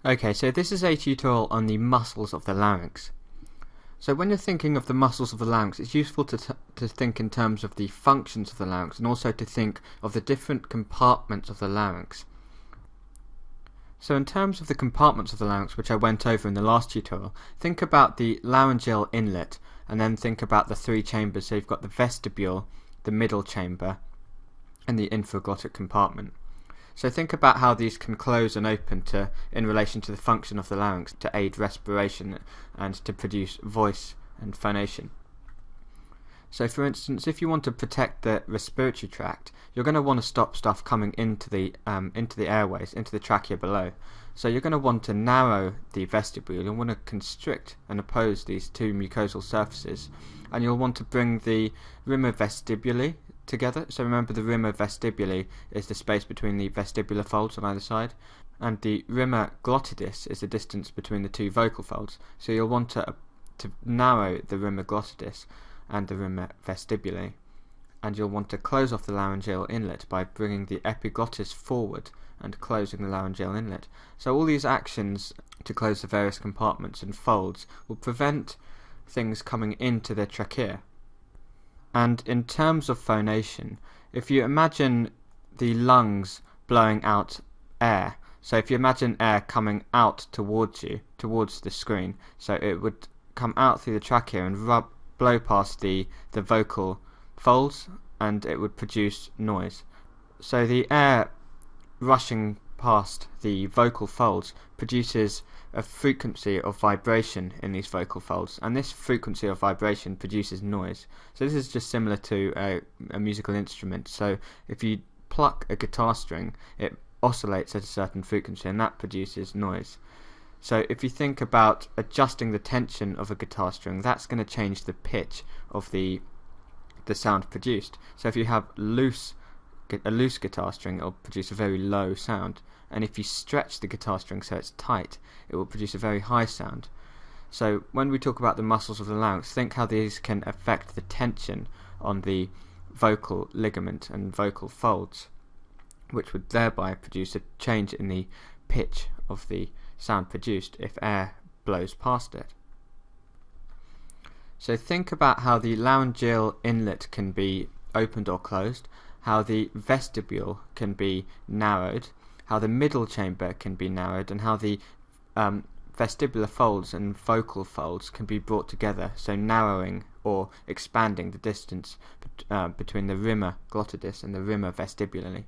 Okay, so this is a tutorial on the muscles of the larynx. So when you're thinking of the muscles of the larynx, it's useful to think in terms of the functions of the larynx and also to think of the different compartments of the larynx. So in terms of the compartments of the larynx, which I went over in the last tutorial, think about the laryngeal inlet and then think about the three chambers. So you've got the vestibule, the middle chamber and the infraglottic compartment. So think about how these can close and open in relation to the function of the larynx to aid respiration and to produce voice and phonation. So for instance, if you want to protect the respiratory tract, you're going to want to stop stuff coming into the airways, into the trachea below. So you're going to want to narrow the vestibule, you'll want to constrict and oppose these two mucosal surfaces, and you'll want to bring the rima vestibuli together. So remember, the rima vestibuli is the space between the vestibular folds on either side, and the rima glottidis is the distance between the two vocal folds. So you'll want to narrow the rima glottidis and the rima vestibuli, and you'll want to close off the laryngeal inlet by bringing the epiglottis forward and closing the laryngeal inlet. So all these actions to close the various compartments and folds will prevent things coming into the trachea. And in terms of phonation, if you imagine the lungs blowing out air, so if you imagine air coming out towards you, towards the screen, so it would come out through the trachea and blow past the vocal folds, and it would produce noise. So the air rushing past the vocal folds produces a frequency of vibration in these vocal folds, and this frequency of vibration produces noise. So this is just similar to a musical instrument. So if you pluck a guitar string, it oscillates at a certain frequency and that produces noise. So if you think about adjusting the tension of a guitar string, that's going to change the pitch of the sound produced. So if you have a loose guitar string, it will produce a very low sound, and if you stretch the guitar string so it's tight, it will produce a very high sound. So when we talk about the muscles of the larynx, think how these can affect the tension on the vocal ligament and vocal folds, which would thereby produce a change in the pitch of the sound produced if air blows past it. So think about how the laryngeal inlet can be opened or closed, how the vestibule can be narrowed, how the middle chamber can be narrowed, and how the vestibular folds and vocal folds can be brought together, so narrowing or expanding the distance between the rima glottidis and the rima vestibuli.